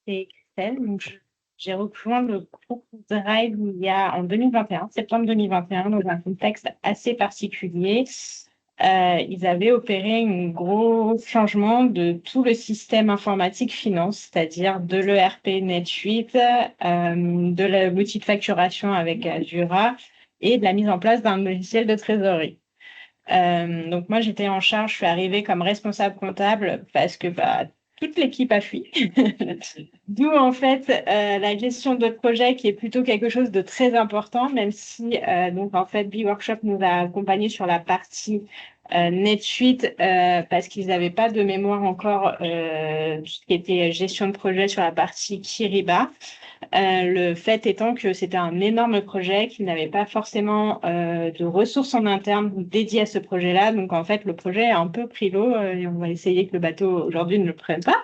c'est Christelle. J'ai rejoint le groupe Drive en 2021, septembre 2021, dans un contexte assez particulier. Ils avaient opéré un gros changement de tout le système informatique finance, c'est-à-dire de l'ERP NetSuite, de l'outil de facturation avec Azura et de la mise en place d'un logiciel de trésorerie. Donc moi, j'étais en charge, je suis arrivée comme responsable comptable parce que toute l'équipe a fui. D'où en fait la gestion de projet qui est plutôt quelque chose de très important, même si donc en fait B-Workshop nous a accompagnés sur la partie NetSuite parce qu'ils n'avaient pas de mémoire encore tout ce qui était gestion de projet sur la partie Kyriba. Le fait étant que c'était un énorme projet, qu'ils n'avaient pas forcément de ressources en interne dédiées à ce projet-là. Donc, en fait, le projet a un peu pris l'eau et on va essayer que le bateau aujourd'hui ne le prenne pas.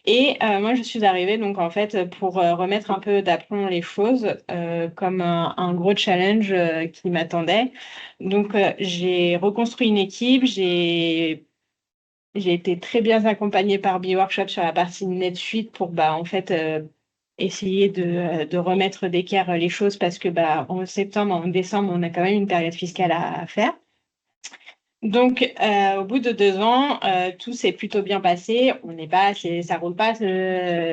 Et moi, je suis arrivée donc en fait pour remettre un peu d'aplomb les choses comme un gros challenge qui m'attendait. Donc, j'ai reconstruit une équipe, j'ai été très bien accompagnée par B-Workshop sur la partie NetSuite pour en fait essayer de remettre d'équerre les choses parce que en septembre, en décembre, on a quand même une période fiscale à faire. Donc, au bout de 2 ans, tout s'est plutôt bien passé. Ça roule pas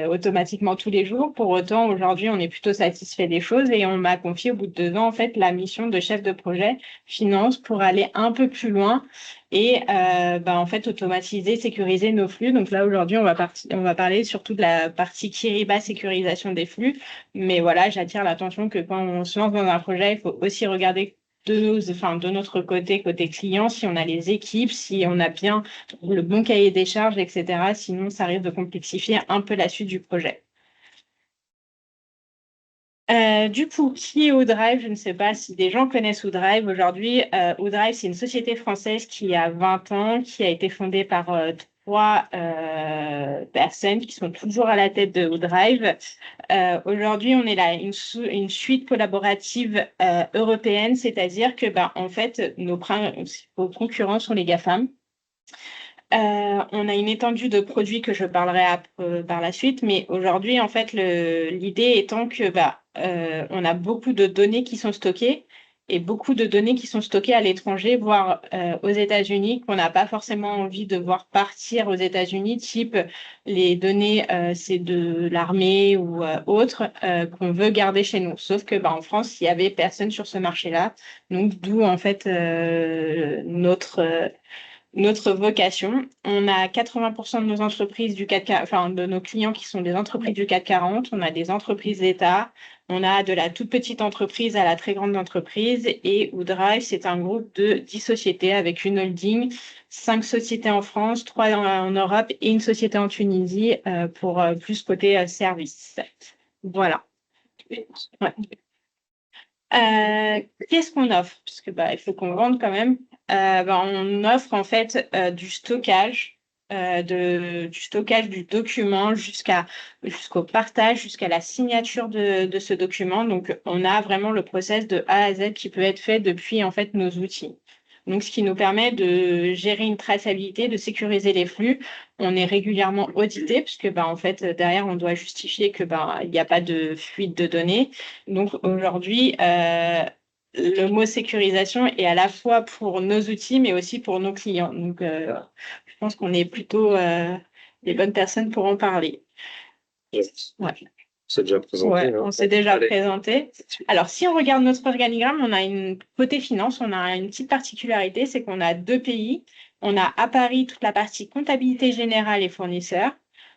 automatiquement tous les jours. Pour autant, aujourd'hui, on est plutôt satisfait des choses et on m'a confié au bout de 2 ans, en fait, la mission de chef de projet finance pour aller un peu plus loin et en fait, automatiser, sécuriser nos flux. Donc là, aujourd'hui, on va parler surtout de la partie Kyriba, sécurisation des flux. Mais voilà, j'attire l'attention que quand on se lance dans un projet, il faut aussi regarder de notre côté client, si on a les équipes, si on a bien le bon cahier des charges, etc. Sinon, ça risque de complexifier un peu la suite du projet. Du coup, qui est Oudrive? Je ne sais pas si des gens connaissent Oudrive. Aujourd'hui, Oudrive, c'est une société française qui a 20 ans, qui a été fondée par 3 personnes qui sont toujours à la tête de Oudrive. Aujourd'hui, on est là une suite collaborative européenne, c'est-à-dire que en fait, nos principaux concurrents sont les GAFAM. On a une étendue de produits que je parlerai par la suite, mais aujourd'hui, en fait, l'idée étant que on a beaucoup de données qui sont stockées et beaucoup de données qui sont stockées à l'étranger, voire aux États-Unis, qu'on n'a pas forcément envie de voir partir aux États-Unis, type les données, c'est de l'armée ou autre, qu'on veut garder chez nous. Sauf que en France, il y avait personne sur ce marché-là, donc d'où en fait notre vocation. On a 80% de nos entreprises de nos clients qui sont des entreprises du CAC 40. On a des entreprises d'État. On a de la toute petite entreprise à la très grande entreprise. Et Oudrive, c'est un groupe de 10 sociétés avec une holding, 5 sociétés en France, 3 en Europe et une société en Tunisie pour plus côté service. Voilà. Ouais. Qu'est-ce qu'on offre? Parce que il faut qu'on vende quand même. On offre en fait du stockage, du stockage du document jusqu'au partage, jusqu'à la signature de ce document. Donc, on a vraiment le process de A à Z qui peut être fait depuis en fait nos outils. Donc, ce qui nous permet de gérer une traçabilité, de sécuriser les flux. On est régulièrement audité puisque en fait derrière on doit justifier que il n'y a pas de fuite de données. Donc aujourd'hui, le mot sécurisation est à la fois pour nos outils, mais aussi pour nos clients. Donc, je pense qu'on est plutôt les bonnes personnes pour en parler. Ouais. C'est déjà présenté. Ouais, on s'est déjà présenté. Alors, si on regarde notre organigramme, côté finance, on a une petite particularité, c'est qu'on a 2 pays. On a à Paris toute la partie comptabilité générale et fournisseurs,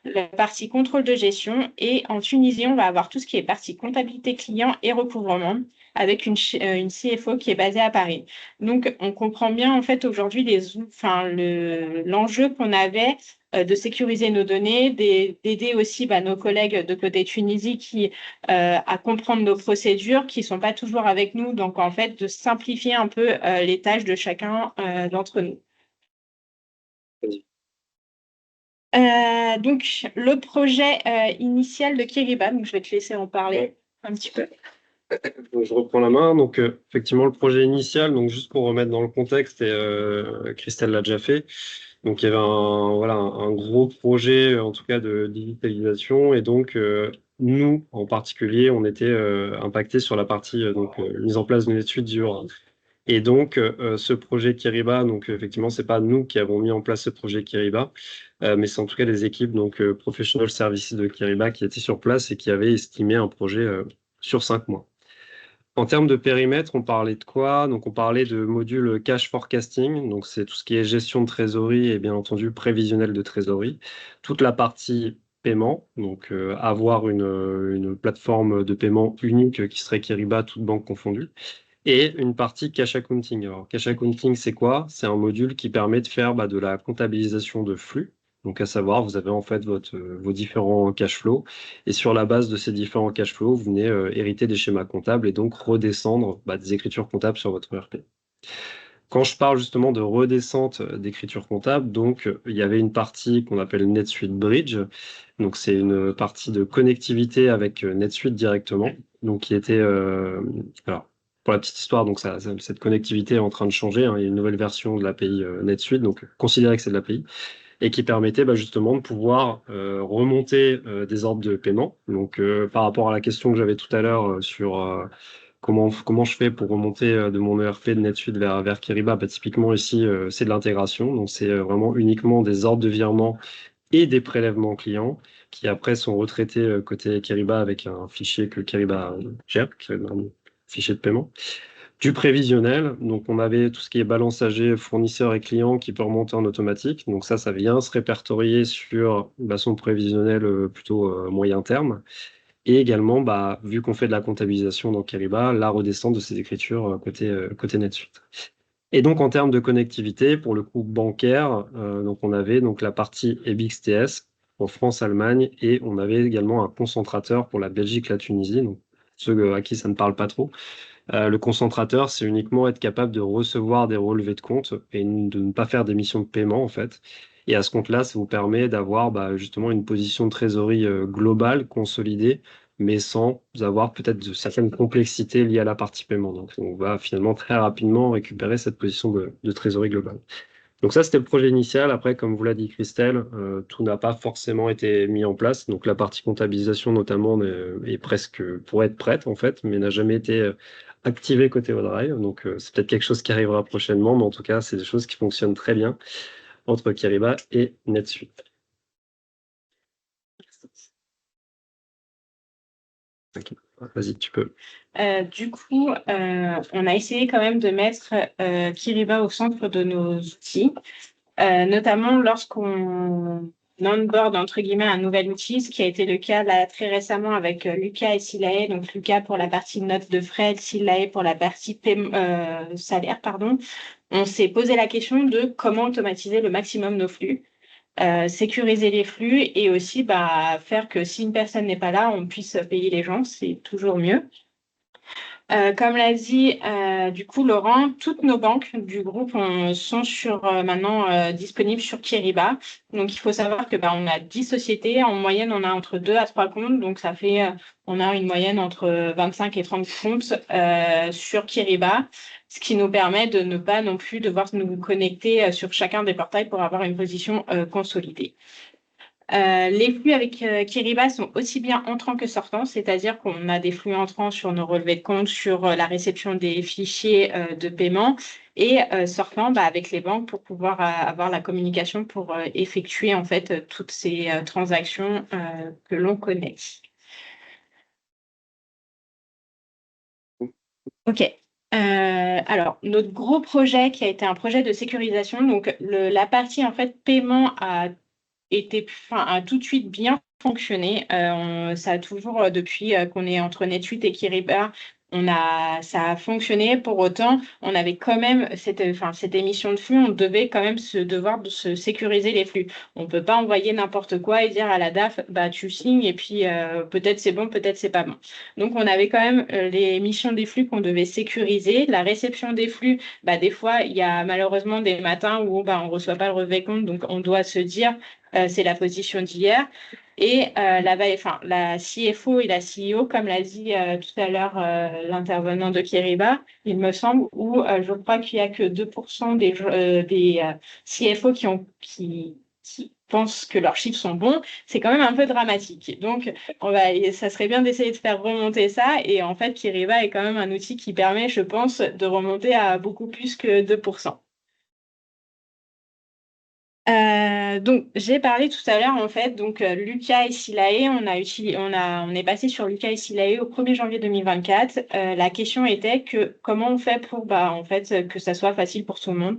la partie contrôle de gestion, et en Tunisie, on va avoir tout ce qui est partie comptabilité client et recouvrement, avec une CFO qui est basée à Paris. Donc, on comprend bien en fait aujourd'hui l'enjeu qu'on avait de sécuriser nos données, d'aider aussi nos collègues de côté Tunisie à comprendre nos procédures qui sont pas toujours avec nous. Donc, en fait, de simplifier un peu les tâches de chacun d'entre nous. Donc, le projet initial de Kyriba, donc je vais te laisser en parler un petit peu. Donc, je reprends la main. Donc, effectivement, le projet initial, donc juste pour remettre dans le contexte, et Christelle l'a déjà fait, Donc il y avait un gros projet, en tout cas de digitalisation, et donc nous, en particulier, on était impactés sur la partie mise en place d'une étude dure. Et donc ce projet Kiriba, donc effectivement, c'est pas nous qui avons mis en place ce projet Kiriba, mais c'est en tout cas les équipes Professional Services de Kiriba qui étaient sur place et qui avaient estimé un projet sur 5 mois. En termes de périmètre, on parlait de quoi? Donc, on parlait de module cash forecasting. Donc, c'est tout ce qui est gestion de trésorerie et bien entendu prévisionnel de trésorerie. Toute la partie paiement, donc avoir une plateforme de paiement unique qui serait Kiriba, toutes banques confondues. Et une partie cash accounting. Alors, cash accounting, c'est quoi? C'est un module qui permet de faire de la comptabilisation de flux. Donc, à savoir, vous avez en fait vos différents cash flows. Et sur la base de ces différents cash flows, vous venez hériter des schémas comptables et donc redescendre des écritures comptables sur votre ERP. Quand je parle justement de redescente d'écriture comptable, donc il y avait une partie qu'on appelle NetSuite Bridge. Donc, c'est une partie de connectivité avec NetSuite directement. Donc, qui était alors, pour la petite histoire, donc cette connectivité est en train de changer, hein. Il y a une nouvelle version de l'API NetSuite, donc considérez que c'est de l'API, et qui permettait justement de pouvoir remonter des ordres de paiement. Donc par rapport à la question que j'avais tout à l'heure sur comment je fais pour remonter de mon ERP de NetSuite vers Kiriba, typiquement ici c'est de l'intégration, donc c'est vraiment uniquement des ordres de virement et des prélèvements clients qui après sont retraités côté Kiriba avec un fichier que Kiriba gère, qui est un fichier de paiement. Du prévisionnel, donc on avait tout ce qui est balance AG, fournisseur et client qui peut remonter en automatique. Donc ça vient se répertorier sur son prévisionnel plutôt moyen terme. Et également, vu qu'on fait de la comptabilisation dans Kiriba, la redescente de ces écritures côté NetSuite. Et donc en termes de connectivité, pour le coup bancaire, donc on avait donc la partie EBIXTS pour France-Allemagne et on avait également un concentrateur pour la Belgique, la Tunisie, donc ceux à qui ça ne parle pas trop. Le concentrateur, c'est uniquement être capable de recevoir des relevés de compte et de ne pas faire d'émissions de paiement, en fait. Et à ce compte-là, ça vous permet d'avoir justement une position de trésorerie globale, consolidée, mais sans avoir peut-être de certaines complexités liées à la partie paiement. Donc, on va finalement très rapidement récupérer cette position de trésorerie globale. Donc ça, c'était le projet initial. Après, comme vous l'a dit Christelle, tout n'a pas forcément été mis en place. Donc la partie comptabilisation notamment est presque pour être prête en fait, mais n'a jamais été activée côté OneDrive. Donc c'est peut-être quelque chose qui arrivera prochainement, mais en tout cas, c'est des choses qui fonctionnent très bien entre Kiriba et NetSuite. Okay. Vas-y, tu peux. Du coup, on a essayé quand même de mettre Kiriba au centre de nos outils, notamment lorsqu'on onboard entre guillemets un nouvel outil, ce qui a été le cas là très récemment avec Lucas et Silae. Donc Lucas pour la partie notes de frais, Silae pour la partie salaire, pardon. On s'est posé la question de comment automatiser le maximum nos flux. Sécuriser les flux et aussi faire que si une personne n'est pas là, on puisse payer les gens, c'est toujours mieux. Comme l'a dit du coup Laurent, toutes nos banques du groupe sont maintenant disponibles sur Kiriba. Donc il faut savoir que on a 10 sociétés, en moyenne on a entre 2 à 3 comptes, donc ça fait on a une moyenne entre 25 et 30 comptes sur Kiriba, ce qui nous permet de ne pas non plus devoir nous connecter sur chacun des portails pour avoir une position consolidée. Les flux avec Kiriba sont aussi bien entrants que sortants, c'est-à-dire qu'on a des flux entrants sur nos relevés de compte, sur la réception des fichiers de paiement et sortants avec les banques pour pouvoir avoir la communication pour effectuer en fait toutes ces transactions que l'on connaît. Ok. Alors, notre gros projet qui a été un projet de sécurisation, donc la partie en fait paiement a tout de suite bien fonctionné. Ça a toujours, depuis qu'on est entre NetSuite et Kiriba, ça a fonctionné. Pour autant, on avait quand même cette émission de flux, on devait quand même devoir de se sécuriser les flux. On ne peut pas envoyer n'importe quoi et dire à la DAF, tu signes et puis peut-être c'est bon, peut-être c'est pas bon. Donc, on avait quand même les missions des flux qu'on devait sécuriser. La réception des flux, des fois, il y a malheureusement des matins où on ne reçoit pas le relevé compte, donc on doit se dire c'est la position d'hier. Et la CFO et la CEO, comme l'a dit tout à l'heure l'intervenant de Kiriba, il me semble, où je crois qu'il n'y a que 2% des CFO qui pensent que leurs chiffres sont bons, c'est quand même un peu dramatique. Donc, ça serait bien d'essayer de faire remonter ça. Et en fait, Kiriba est quand même un outil qui permet, je pense, de remonter à beaucoup plus que 2%. Donc, j'ai parlé tout à l'heure, en fait, donc Lucas et Silae, on est passé sur Lucas et Silae au 1er janvier 2024. La question était que comment on fait pour, en fait, que ça soit facile pour tout le monde.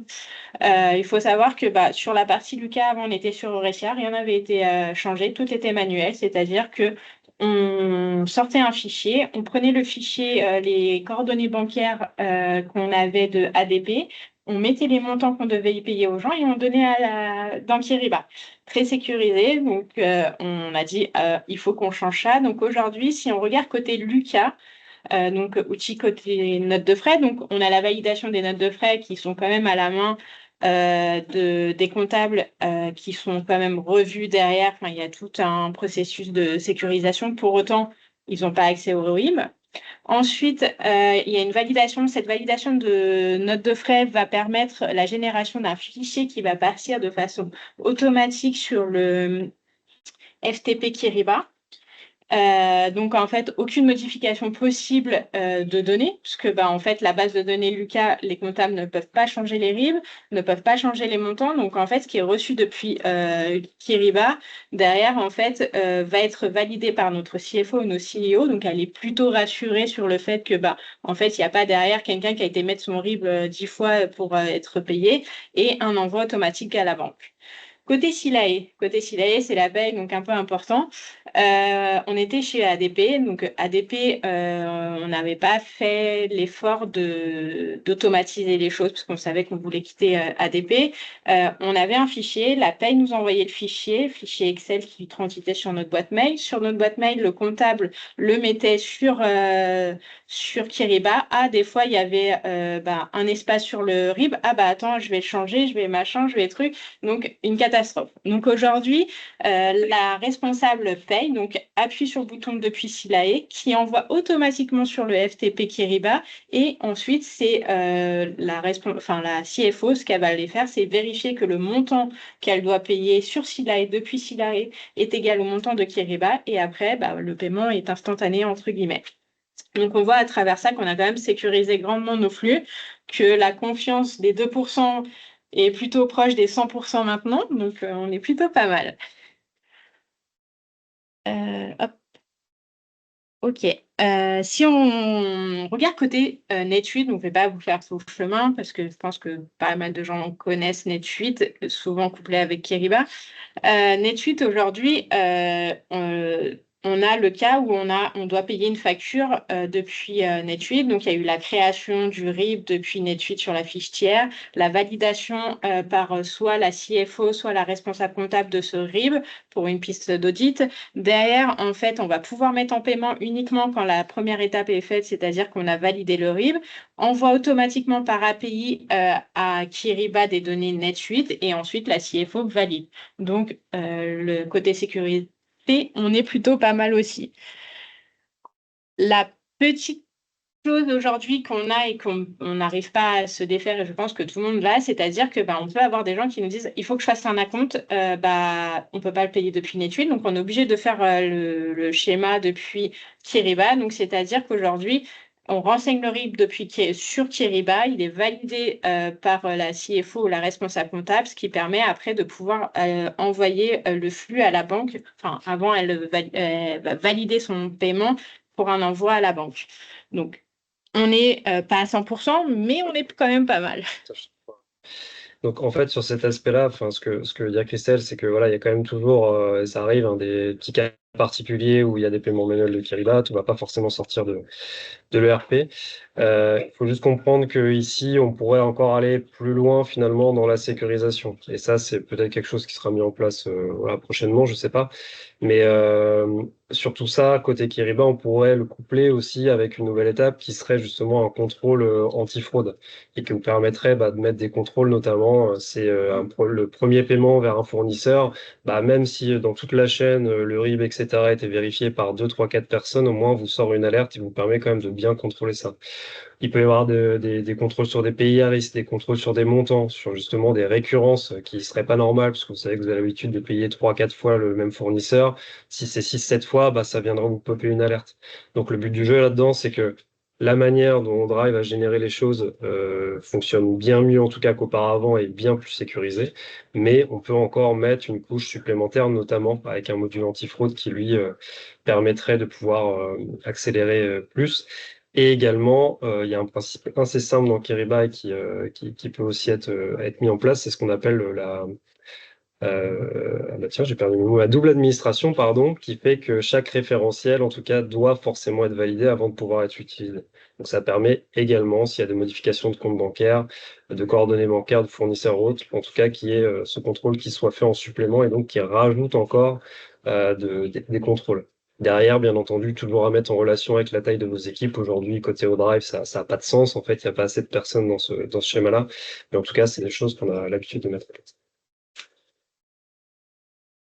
Il faut savoir que sur la partie Lucas, avant, on était sur Eurecia, rien n'avait été changé, tout était manuel, c'est-à-dire que on sortait un fichier, on prenait le fichier, les coordonnées bancaires qu'on avait de ADP, on mettait les montants qu'on devait y payer aux gens et on donnait dans Kiriba. Très sécurisé, donc on a dit il faut qu'on change ça. Donc aujourd'hui, si on regarde côté Lucas, donc outil côté notes de frais, donc on a la validation des notes de frais qui sont quand même à la main des comptables qui sont quand même revus derrière. Enfin, il y a tout un processus de sécurisation. Pour autant, ils n'ont pas accès au ROIB. Ensuite, il y a une validation. Cette validation de notes de frais va permettre la génération d'un fichier qui va partir de façon automatique sur le FTP Kiriba. Donc en fait, aucune modification possible de données, puisque en fait, la base de données Lucas, les comptables ne peuvent pas changer les RIB, ne peuvent pas changer les montants. Donc en fait, ce qui est reçu depuis Kiriba, derrière, en fait, va être validé par notre CFO ou nos CEO. Donc elle est plutôt rassurée sur le fait que en fait, il n'y a pas derrière quelqu'un qui a été mettre son RIB 10 fois pour être payé et un envoi automatique à la banque. Côté Silae, c'est la paye, donc un peu important. On était chez ADP, donc ADP, on n'avait pas fait l'effort d'automatiser les choses parce qu'on savait qu'on voulait quitter ADP. On avait un fichier, la paye nous envoyait le fichier Excel qui transité sur notre boîte mail. Sur notre boîte mail, le comptable le mettait sur Kiriba. Ah, des fois, il y avait un espace sur le RIB. Ah, attends, je vais le changer, je vais machin, je vais truc. Donc, une catastrophe. Donc, aujourd'hui, la responsable paye, donc appuie sur le bouton depuis Silae, qui envoie automatiquement sur le FTP Kiriba. Et ensuite, c'est la CFO, ce qu'elle va aller faire, c'est vérifier que le montant qu'elle doit payer sur Silae depuis Silae est égal au montant de Kiriba. Et après, le paiement est instantané, entre guillemets. Donc, on voit à travers ça qu'on a quand même sécurisé grandement nos flux, que la confiance des 2% est plutôt proche des 100% maintenant. Donc, on est plutôt pas mal. Hop. Ok. Si on regarde côté NetSuite, on ne vais pas vous faire tout le chemin parce que je pense que pas mal de gens connaissent NetSuite, souvent couplé avec Kiriba. NetSuite, aujourd'hui, on a le cas où on doit payer une facture depuis NetSuite. Donc, il y a eu la création du RIB depuis NetSuite sur la fiche tiers, la validation par soit la CFO, soit la responsable comptable de ce RIB pour une piste d'audit. Derrière, en fait, on va pouvoir mettre en paiement uniquement quand la première étape est faite, c'est-à-dire qu'on a validé le RIB, envoie automatiquement par API à Kiriba des données NetSuite et ensuite la CFO valide. Donc, le côté sécurité, on est plutôt pas mal aussi. La petite chose aujourd'hui qu'on a et qu'on n'arrive pas à se défaire, et je pense que tout le monde l'a, c'est-à-dire que on peut avoir des gens qui nous disent il faut que je fasse un acompte, on peut pas le payer depuis NetSuite, donc on est obligé de faire le schéma depuis Kiriba. Donc c'est-à-dire qu'aujourd'hui, on renseigne le RIB sur Kiriba, il est validé par la CFO ou la responsable comptable, ce qui permet après de pouvoir envoyer le flux à la banque. Enfin, avant, elle va valider son paiement pour un envoi à la banque. Donc, on n'est pas à 100%, mais on est quand même pas mal. Donc en fait, sur cet aspect-là, ce que dit Christelle, c'est que voilà, il y a quand même toujours, ça arrive, des petits cas particuliers où il y a des paiements manuels de Kiriba, tout va pas forcément sortir de l'ERP. Il faut juste comprendre que ici, on pourrait encore aller plus loin finalement dans la sécurisation. Et ça, c'est peut-être quelque chose qui sera mis en place voilà, prochainement, je sais pas. Mais surtout ça, côté Kiriba, on pourrait le coupler aussi avec une nouvelle étape qui serait justement un contrôle anti-fraude et qui vous permettrait de mettre des contrôles, notamment, le premier paiement vers un fournisseur, même si dans toute la chaîne, le RIB, etc., était vérifié par 2, 3, 4 personnes, au moins vous sort une alerte qui vous permet quand même de bien contrôler ça. Il peut y avoir des contrôles sur des pays à risque, des contrôles sur des montants, sur justement des récurrences qui seraient pas normales, parce que vous savez que vous avez l'habitude de payer 3, 4 fois le même fournisseur. Si c'est 6, 7 fois, ça viendra vous popper une alerte. Donc le but du jeu là-dedans, c'est que la manière dont Drive a généré les choses fonctionne bien mieux en tout cas qu'auparavant et bien plus sécurisé, mais on peut encore mettre une couche supplémentaire, notamment avec un module anti-fraude qui lui permettrait de pouvoir accélérer plus. Et également, il y a un principe assez simple dans Kiriba qui peut aussi être mis en place, c'est ce qu'on appelle tiens, j'ai perdu le mot, la double administration, pardon, qui fait que chaque référentiel, en tout cas, doit forcément être validé avant de pouvoir être utilisé. Donc ça permet également, s'il y a des modifications de compte bancaire, de coordonnées bancaires, de fournisseurs autres, en tout cas, qu'il y ait ce contrôle qui soit fait en supplément et donc qui rajoute encore des contrôles. Derrière, bien entendu, toujours à mettre en relation avec la taille de vos équipes. Aujourd'hui, côté ODrive, ça n'a pas de sens. En fait, il n'y a pas assez de personnes dans ce schéma-là. Mais en tout cas, c'est des choses qu'on a l'habitude de mettre en place.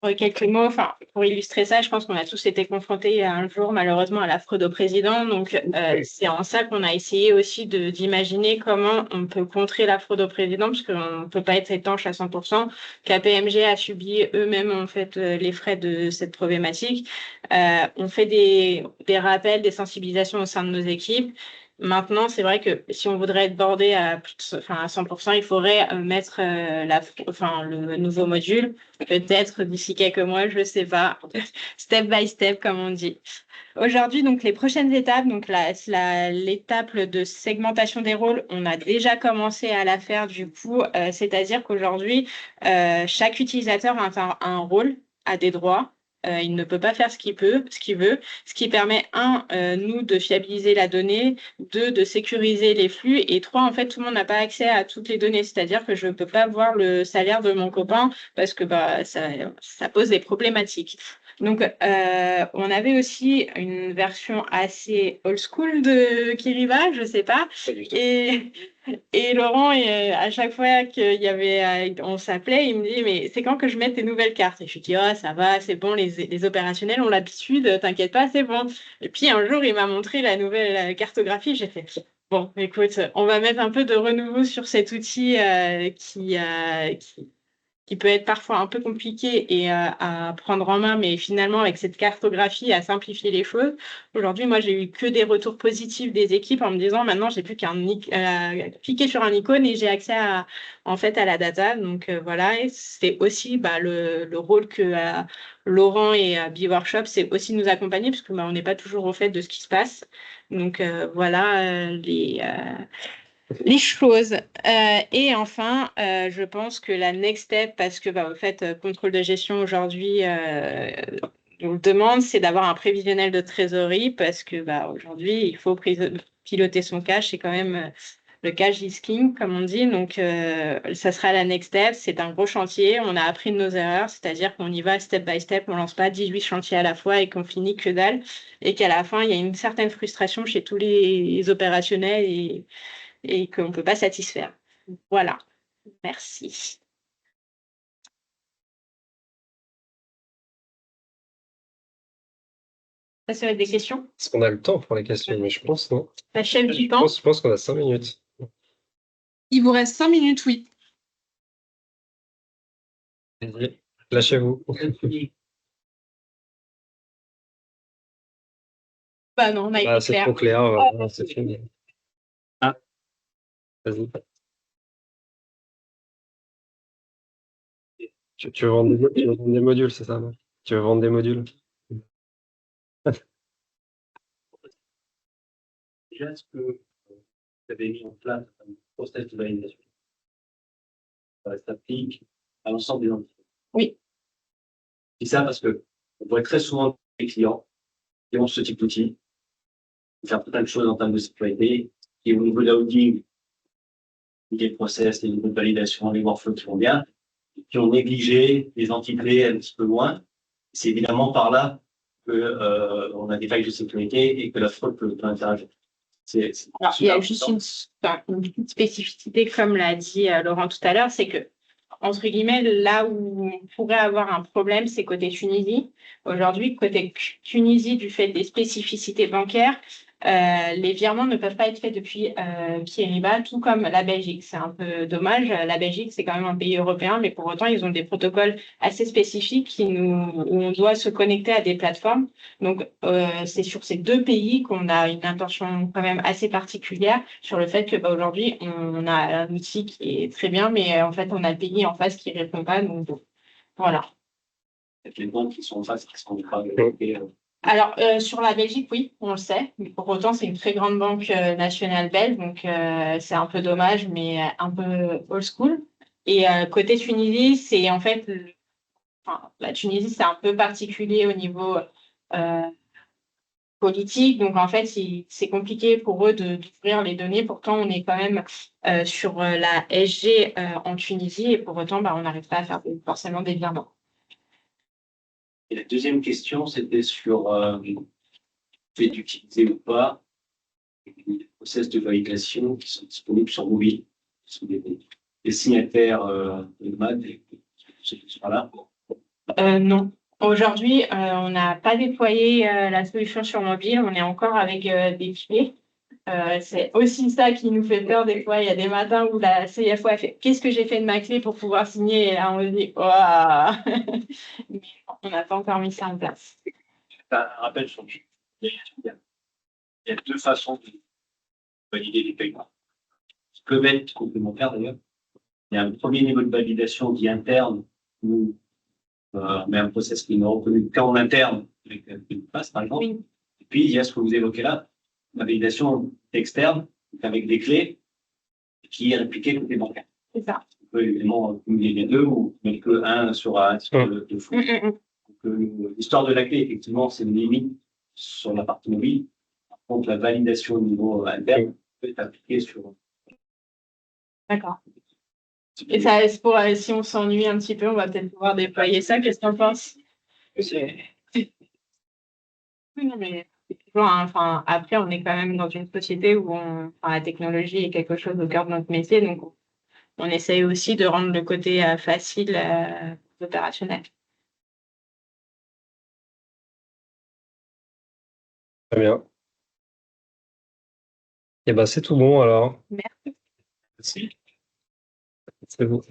Pour quelques mots, enfin, pour illustrer ça, je pense qu'on a tous été confrontés un jour, malheureusement, à la fraude au président. Donc, c'est en ça qu'on a essayé aussi d'imaginer comment on peut contrer la fraude au président, parce qu'on ne peut pas être étanche à 100%. KPMG a subi eux-mêmes, en fait, les frais de cette problématique. On fait des rappels, des sensibilisations au sein de nos équipes. Maintenant, c'est vrai que si on voudrait être bordé à 100%, il faudrait mettre le nouveau module. Peut-être d'ici quelques mois, je ne sais pas. Step by step, comme on dit. Aujourd'hui, donc les prochaines étapes, donc l'étape de segmentation des rôles, on a déjà commencé à la faire du coup, c'est-à-dire qu'aujourd'hui, chaque utilisateur a un rôle, a des droits. Il ne peut pas faire ce qu'il veut, ce qui permet, nous, de fiabiliser la donnée, deux, de sécuriser les flux, et trois, en fait, tout le monde n'a pas accès à toutes les données, c'est-à-dire que je ne peux pas voir le salaire de mon copain parce que ça pose des problématiques. Donc, on avait aussi une version assez old school de Kiriba, je sais pas. Et Laurent, à chaque fois on s'appelait, il me dit, mais c'est quand que je mets tes nouvelles cartes? Et je lui dis, oh, ça va, c'est bon, les opérationnels ont l'habitude, t'inquiète pas, c'est bon. Et puis un jour, il m'a montré la nouvelle cartographie, j'ai fait, bon, écoute, on va mettre un peu de renouveau sur cet outil qui peut être parfois un peu compliqué et à prendre en main, mais finalement, avec cette cartographie, à simplifier les choses. Aujourd'hui, moi, j'ai eu que des retours positifs des équipes en me disant, maintenant, j'ai plus qu'à cliquer sur un icône et j'ai accès à la data. Donc, voilà, et c'est aussi le rôle que Laurent et B-Workshop, c'est aussi nous accompagner, parce que on n'est pas toujours au fait de ce qui se passe. Donc, voilà les choses. Et enfin, je pense que la next step, parce que en fait, contrôle de gestion aujourd'hui, on le demande, c'est d'avoir un prévisionnel de trésorerie, parce que aujourd'hui, il faut piloter son cash, c'est quand même le cash is king, comme on dit. Donc, ça sera la next step. C'est un gros chantier. On a appris de nos erreurs, c'est-à-dire qu'on y va step by step. On lance pas 18 chantiers à la fois et qu'on finit que dalle. Et qu'à la fin, il y a une certaine frustration chez tous les opérationnels et qu'on ne peut pas satisfaire. Voilà. Merci. Ça serait des questions? Est-ce qu'on a le temps pour les questions? Mais je pense, non? La chef du temps? Je pense qu'on a 5 minutes. Il vous reste 5 minutes, oui. Lâchez-vous. Non, on a été c'est clair. trop clair, c'est fini. Ah, vas-y. Tu veux vendre des modules, c'est ça, non? Tu veux vendre des modules? Déjà, est-ce que vous avez mis en place un process de validation? Ça s'applique à l'ensemble des entités. Oui. C'est ça parce que on voit très souvent des clients qui ont ce type d'outil, qui font plein de choses en termes de sécurité, et au niveau de la holding, les process, les niveaux de validation, les workflows qui vont bien, qui ont négligé les entités un petit peu loin. C'est évidemment par là que on a des failles de sécurité et que la fraude peut interagir. Alors, il y a juste une petite spécificité, comme l'a dit Laurent tout à l'heure, c'est que, entre guillemets, là où on pourrait avoir un problème, c'est côté Tunisie. Aujourd'hui, côté Tunisie, du fait des spécificités bancaires, les virements ne peuvent pas être faits depuis Kiriba, tout comme la Belgique. C'est un peu dommage. La Belgique, c'est quand même un pays européen, mais pour autant, ils ont des protocoles assez spécifiques où on doit se connecter à des plateformes. Donc, c'est sur ces deux pays qu'on a une intention quand même assez particulière sur le fait que aujourd'hui, on a un outil qui est très bien, mais en fait, on a le pays en face qui répond pas. Donc, voilà. Les banques qui sont en face, qui sont pas. Alors, sur la Belgique, oui, on le sait. Mais pour autant, c'est une très grande banque nationale belge, donc c'est un peu dommage, mais un peu old school. Et côté Tunisie, c'est en fait, enfin, la Tunisie, c'est un peu particulier au niveau politique. Donc, en fait, c'est compliqué pour eux d'ouvrir les données. Pourtant, on est quand même sur la SG en Tunisie et pour autant, bah, on n'arrive pas à faire forcément des virements. Et la deuxième question, c'était sur le fait d'utiliser ou pas les process de validation qui sont disponibles sur mobile. Ce sont des signataires de MAD, ceux qui sont là. Non. Aujourd'hui, on n'a pas déployé la solution sur mobile. On est encore avec des clés. C'est aussi ça qui nous fait peur des fois. Il y a des matins où la CFO a fait «Qu'est-ce que j'ai fait de ma clé pour pouvoir signer?» Et là, on se dit «Waouh!» Mais on n'a pas encore mis ça en place. Un rappel sur il y a deux façons de valider les paiements. Qui peuvent être complémentaires d'ailleurs. Il y a un premier niveau de validation dit interne où on met un process qui n'est reconnu qu'en interne avec une passe par exemple. Oui. Et puis il y a ce que vous évoquez là, la validation externe avec des clés qui est répliquée côté bancaire. C'est ça. On peut évidemment cumuler les deux ou mettre que un sur un de flou. L'histoire de la clé, effectivement, c'est une limite sur la partie mobile. Par contre, la validation au niveau interne peut être appliquée sur. D'accord. Et ça, c'est pour, si on s'ennuie un petit peu, on va peut-être pouvoir déployer ça. Qu'est-ce que tu en penses? Oui, non, mais c'est toujours, hein, enfin, après, on est quand même dans une société où la technologie est quelque chose au cœur de notre métier, donc on essaye aussi de rendre le côté facile opérationnel. Très bien. Et ben, c'est tout bon alors. Merci. Merci. C'est vous.